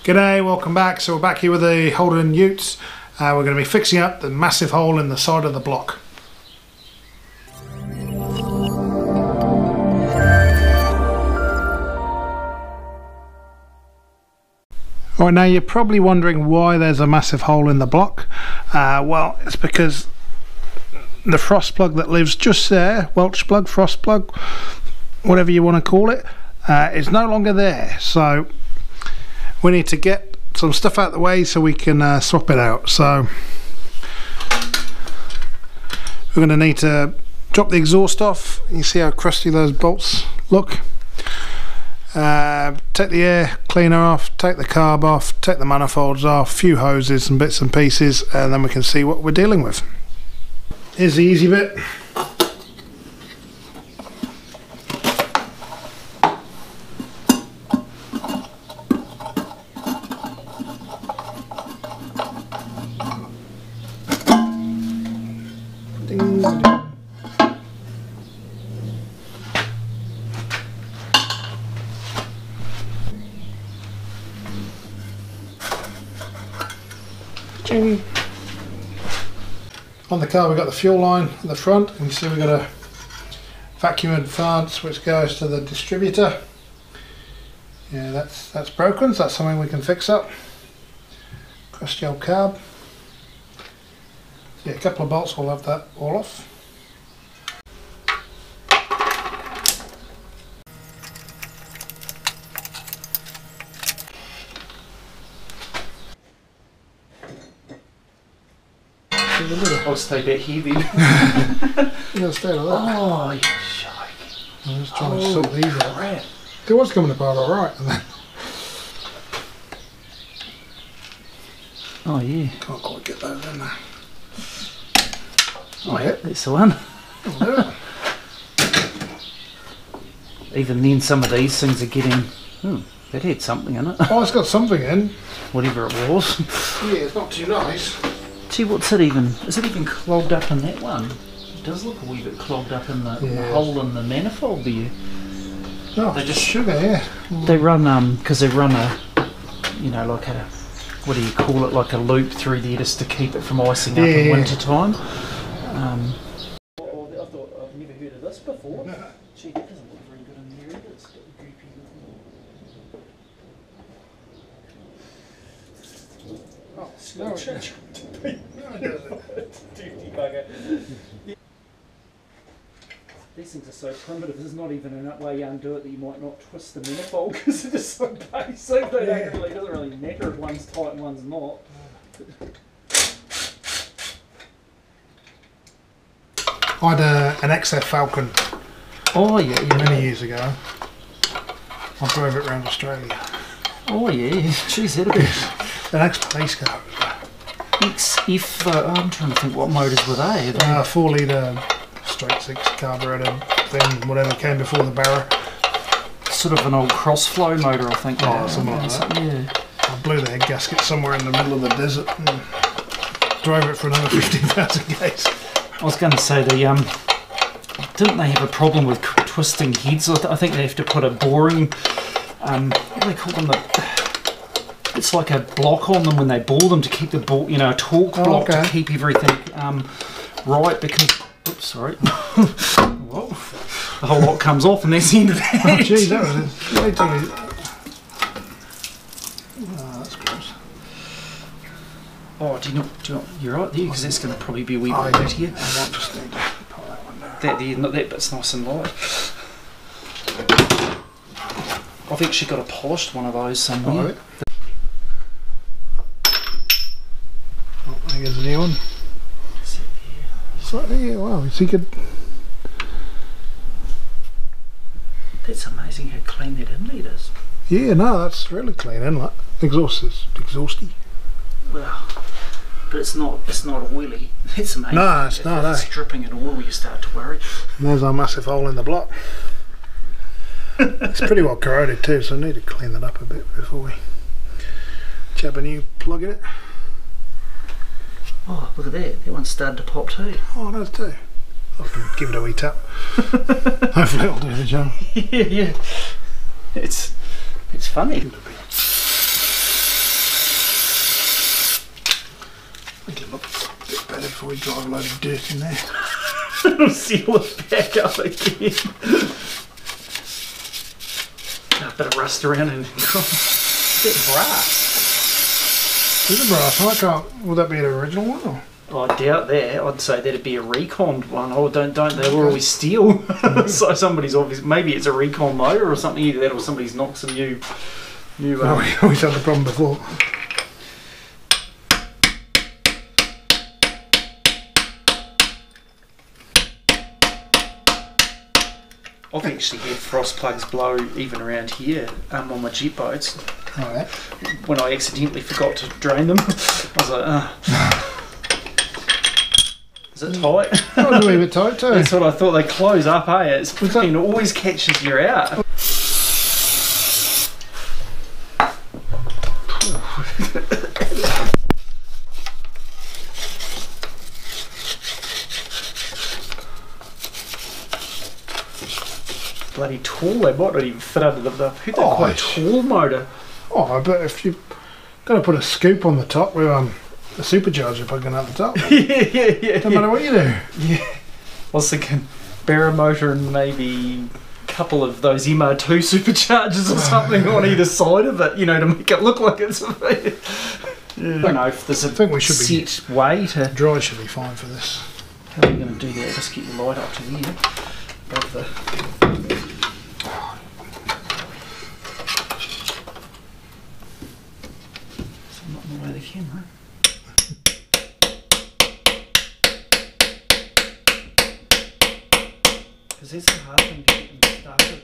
G'day, welcome back. So we're back here with the Holden Utes. We're going to be fixing up the massive hole in the side of the block. Right, now you're probably wondering why there's a massive hole in the block. Well, it's because the frost plug that lives just there, Welch plug, frost plug, whatever you want to call it, is no longer there. So we need to get some stuff out of the way so we can swap it out. So we're going to need to drop the exhaust off. You see how crusty those bolts look. Take the air cleaner off, take the carb off, take the manifolds off, a few hoses and bits and pieces, and then we can see what we're dealing with. Here's the easy bit. On the car we've got the fuel line at the front, and you see we've got a vacuum advance which goes to the distributor. Yeah, that's broken, so that's something we can fix up. Crusty old carb. So yeah, a couple of bolts will have that all off. I'll stay back here then. You gotta stay like that. Oh, you're joking. I'm just trying to sort these out. It was coming apart alright, and then oh yeah. Can't quite get those in there. Oh yeah, that's the one. Even then, some of these things are getting. That had something in it. Oh, it's got something in. Whatever it was. Yeah, it's not too nice. Gee, what's it even? Is it even clogged up in that one? It does look a wee bit clogged up in the hole in the manifold there. No, they just sugar, yeah. They run because they run a, you know, like a, what do you call it, like a loop through there just to keep it from icing up in winter time. I thought I've never heard of this before. Gee, that doesn't look very good in there either. It's got a goopy little. Oh, no, it doesn't. Dirty bugger. These things are so primitive, there's not even a way you undo it that you might not twist the manifold because they're just so basic. They don't really, it doesn't really matter if one's tight and one's not. I had an XF Falcon. Oh yeah, many years ago. I drove it around Australia. Oh yeah, jeez, that'd be an ex-police car. XF, I'm trying to think what motors were they? 4 litre straight 6 carburetor thing, whatever came before the Barra. Sort of an old cross-flow motor, I think. Oh, something like that. Yeah. I blew the head gasket somewhere in the middle of the desert and drove it for another 15,000 k's. I was going to say, didn't they have a problem with twisting heads? I think they have to put a boring, what do they call them? It's like a block on them when they bore them to keep the ball, you know, a torque block to keep everything right, because, oops, sorry. Whoa. The whole lot comes off and that's the end of that. Oh geez, that was it. Wait till we... Oh, that's gross. Oh, do you know, you're right there, because that's going to probably be a wee bit out here. I might just need to pull that one down. That there, not that bit's nice and light. I've actually got a polished one of those somewhere. Oh, there's a new one. So, yeah, wow, so you could... That's amazing how clean that inlet is. Yeah, no, that's really clean inlet. Exhaust is exhausty. Well, but it's not oily. That's amazing. No, it's not. If it's dripping in oil, you start to worry. And there's our massive hole in the block. It's pretty well corroded too, so I need to clean that up a bit before we jab a new plug in it. Oh, look at that. That one's started to pop too. Oh, it does too. I can give it a wee tap. Hopefully it'll do the job. Yeah. It's funny. before we drive a load of dirt in there. It'll seal it back up again. A bit of rust around and a bit brass. Is it brass? I can't. Will that be an original one? Or? I doubt that. I'd say that'd be a reconned one. Oh, don't they were always steel. So somebody's obviously, maybe it's a recon motor or something, either that or somebody's knocked some new. We always had the problem before. I've actually had frost plugs blow even around here on my jet boats. Oh, yeah. When I accidentally forgot to drain them, I was like, is it tight? That was a wee bit tight too. That's what I thought. They close up, eh? It's fucking always catches you out. Bloody tall, they might not even fit under the hood. They're quite tall motor. Oh, but if you've got to put a scoop on the top with a supercharger plugging out the top. yeah. No matter what you do. Yeah. I was thinking barrow motor and maybe a couple of those MR2 superchargers or something on either side of it, you know, to make it look like it's. I don't know if there's a set way to. Dry should be fine for this. How are you going to do that? Just get your light up to there. Above the. So I'm not in the way of the camera. Because that's the hard thing to get them started.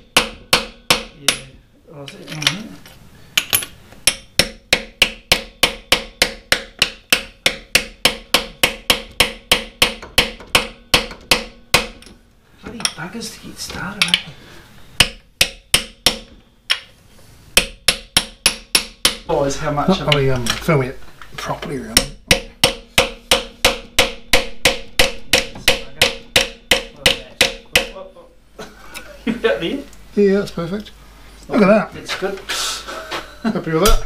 Yeah. Oh, is that on there? Bloody buggers to get started, eh? Oh, is how much Not really film it properly, really. You got there? Yeah, that's perfect. Look at that. That's good. Happy with that?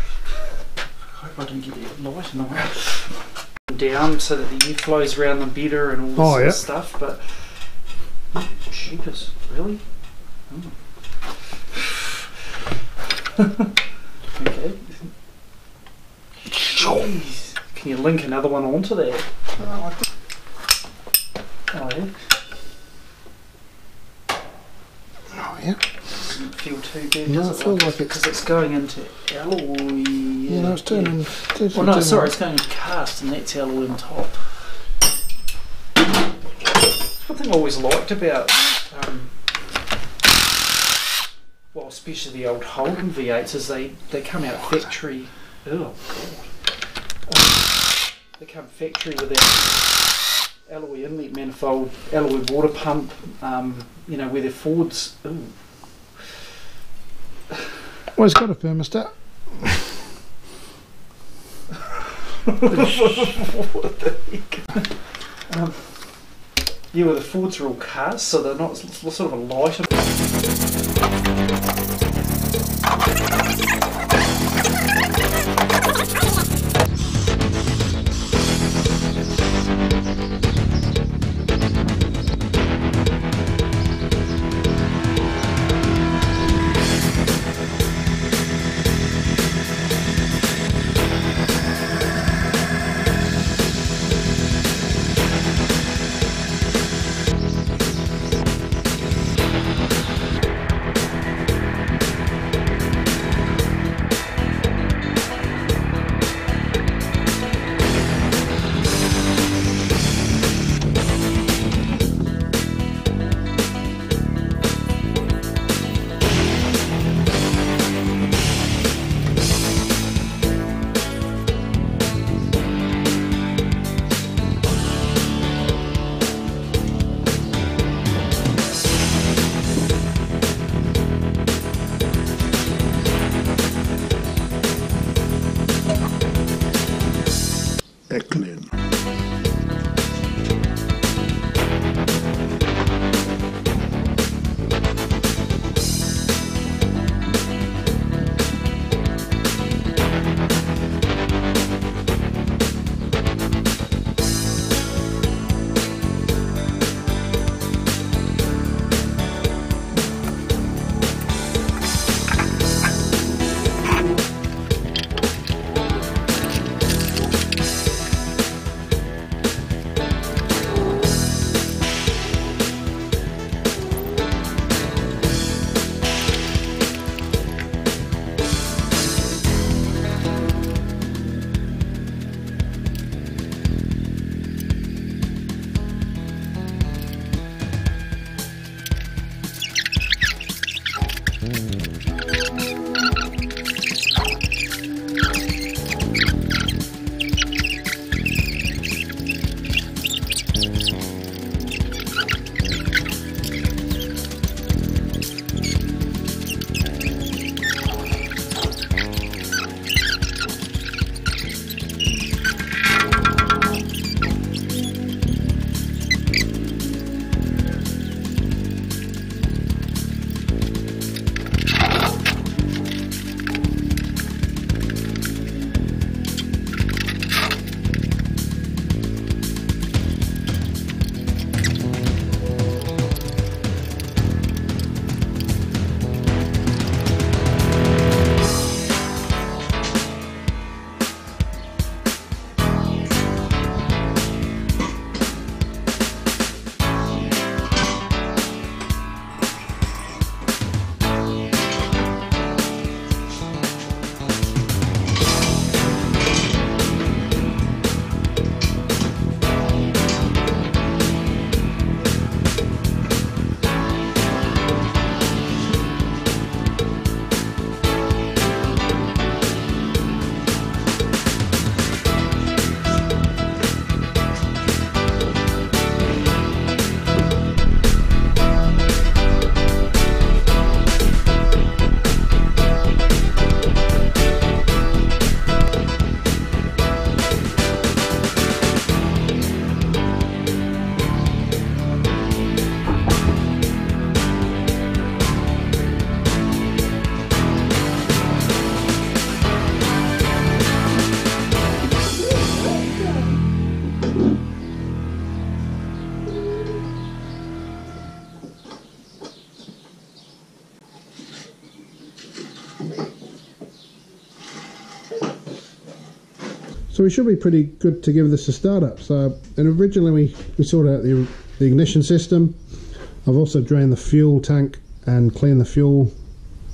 I hope I didn't get that light enough. Down so that the air flows around them better and all this sort of stuff, but cheapers, really? Oh. Okay. Jeez. Can you link another one onto that? Oh yeah. Oh yeah. Doesn't feel too bad, No, does it it? feels like because it's going into alloy. Yeah, no, it's turning. Well, no, sorry, it's going into cast, and that's alloy on top. One thing I always liked about, well, especially the old Holden V8s, is they come out factory. Oh god. They come factory with that alloy inlet manifold, alloy water pump. You know, where the Fords. Ooh. Well, it's got a thermostat. What the heck? Yeah, well, the Fords are all cast, so they're not sort of a lighter. So we should be pretty good to give this a start up. So, and originally we sorted out the ignition system. I've also drained the fuel tank and cleaned the fuel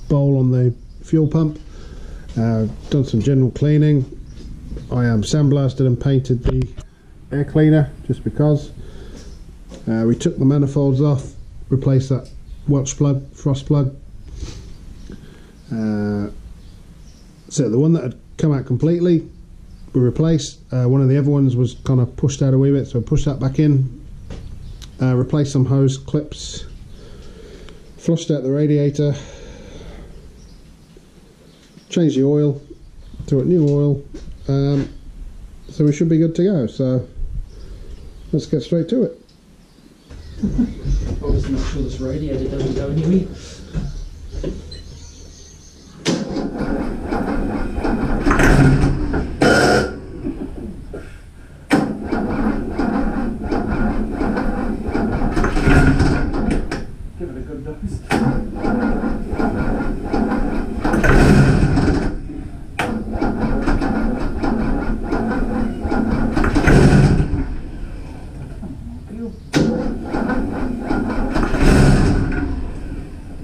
bowl on the fuel pump. Done some general cleaning. I sandblasted and painted the air cleaner just because. We took the manifolds off, replaced that Welch plug, frost plug. So the one that had come out completely we replaced. One of the other ones was kind of pushed out a wee bit, so I pushed that back in, replaced some hose clips, flushed out the radiator, changed the oil to a new oil, so we should be good to go. So let's get straight to it. I'll just make sure this radiator doesn't go anywhere. Give it a good dose.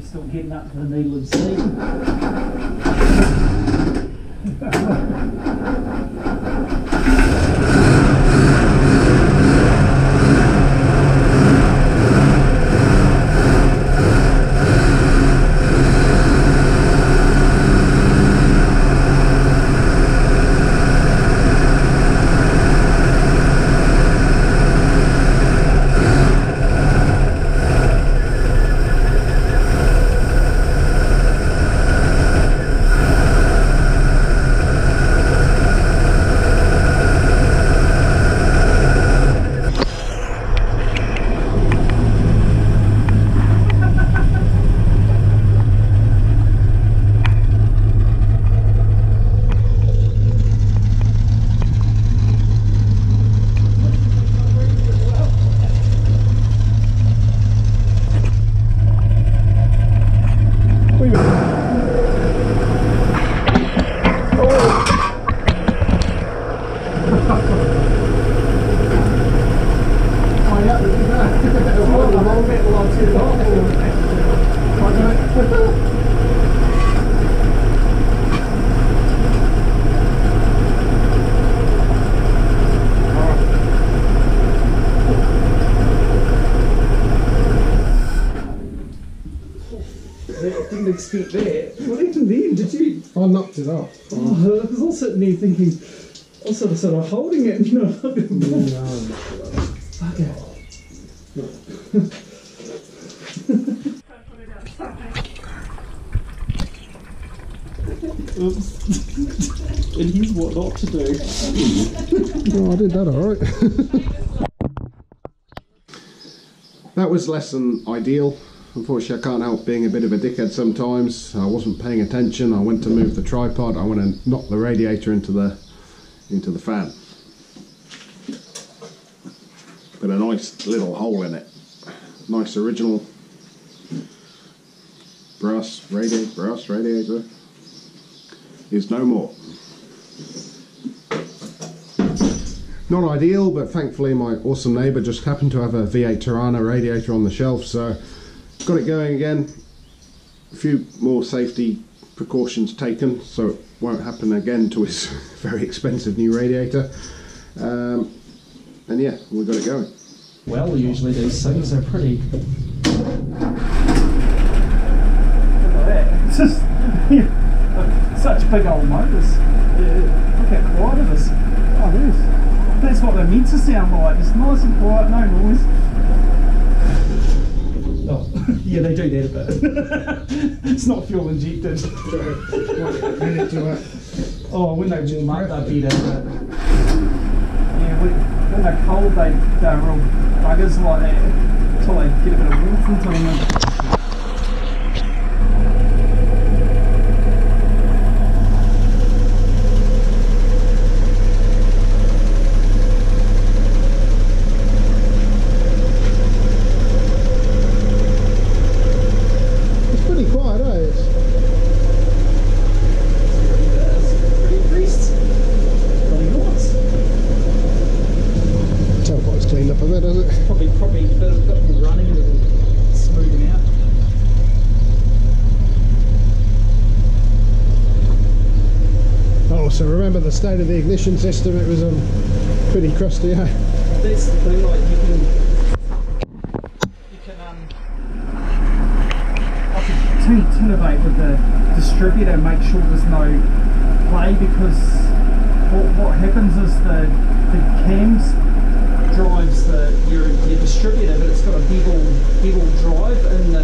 Still getting up to the needle and seam. Didn't expect that. What even then? Did you? I knocked it off. Oh, I was all sitting there thinking, I was sort of holding it, you know. Fuck it. And here's what not to do. Oh, I did that alright. That was less than ideal. Unfortunately, I can't help being a bit of a dickhead sometimes. I wasn't paying attention. I went to move the tripod. I went and knocked the radiator into the fan. But a nice little hole in it. Nice original brass radiator is no more. Not ideal, but thankfully my awesome neighbour just happened to have a V8 Tirana radiator on the shelf, so got it going again. A few more safety precautions taken so it won't happen again to his very expensive new radiator. And yeah, we got it going. Well, usually these things are pretty. Look at that. It's just such big old motors. Yeah. Look how quiet it is. Oh, it is. That's what they're meant to sound like. It's nice and quiet, no noise. Oh, yeah, they do that a bit. It's not fuel injected. Oh, when they warm up, they're better. Yeah, when they're cold, they're real buggers like that. Until they get a bit of warmth into them. So remember the state of the ignition system, it was pretty crusty, eh? That's the thing, like you can I could innovate with the distributor, make sure there's no play, because what happens is the cams drives your distributor, but it's got a bevel drive, and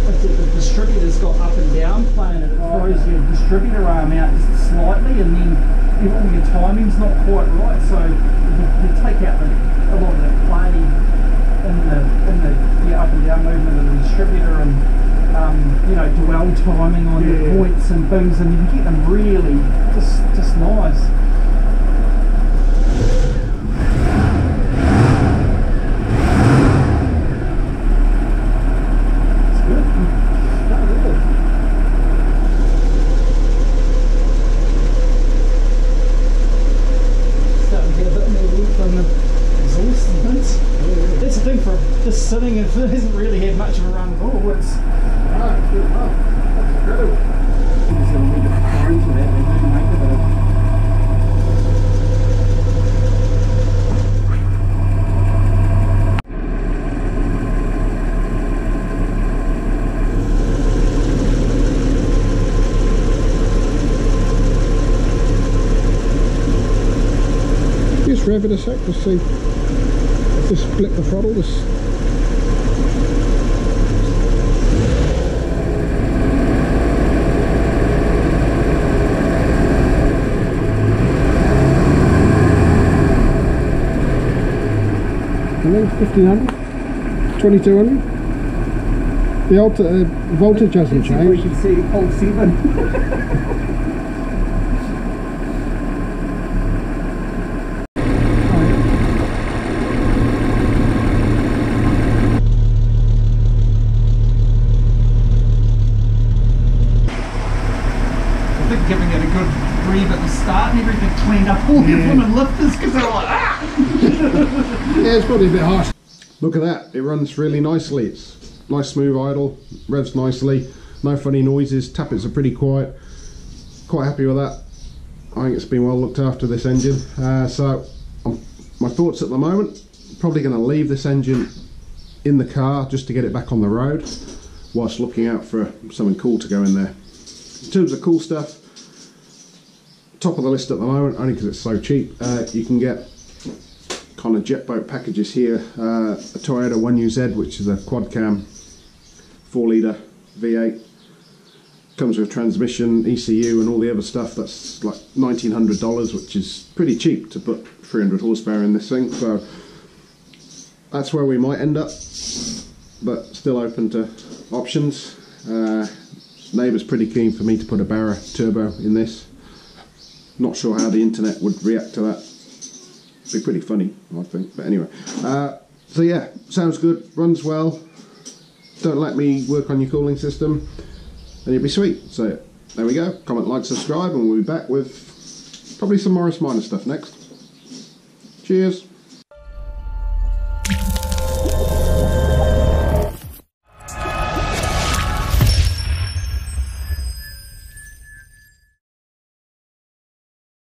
if the distributor's got up and down playing, and it throws your distributor arm out just slightly, and then all your timing's not quite right, so you take out a lot of the play in the up and down movement of the distributor, and you know, dwell timing on the points and things, and you can get them really just nice. That's the thing, for just sitting, it hasn't really had much of a run at all. It's that's incredible. Just rev it a sec to see. Just flip the throttle. Just and then 1500, 2200. The voltage hasn't changed. You can see old 7. Giving it a good breathe at the start, and everything cleaned up all the blooming lifters, because they're like, ah! Yeah, it's probably a bit harsh. Look at that, it runs really nicely. It's nice smooth idle, revs nicely, no funny noises, tappets are pretty quiet. Quite happy with that. I think it's been well looked after, this engine. So my thoughts at the moment, probably going to leave this engine in the car just to get it back on the road, whilst looking out for something cool to go in there. In terms of cool stuff, top of the list at the moment, only because it's so cheap. You can get kind of jet boat packages here. A Toyota 1UZ, which is a quad cam 4-litre V8, comes with transmission, ECU and all the other stuff. That's like $1,900, which is pretty cheap to put 300 horsepower in this thing. So that's where we might end up, but still open to options. Neighbour's pretty keen for me to put a Barra turbo in this. Not sure how the internet would react to that. It'd be pretty funny, I think. But anyway, so yeah, sounds good, runs well. Don't let me work on your cooling system, and you'll be sweet. So there we go. Comment, like, subscribe, and we'll be back with probably some Morris Minor stuff next. Cheers.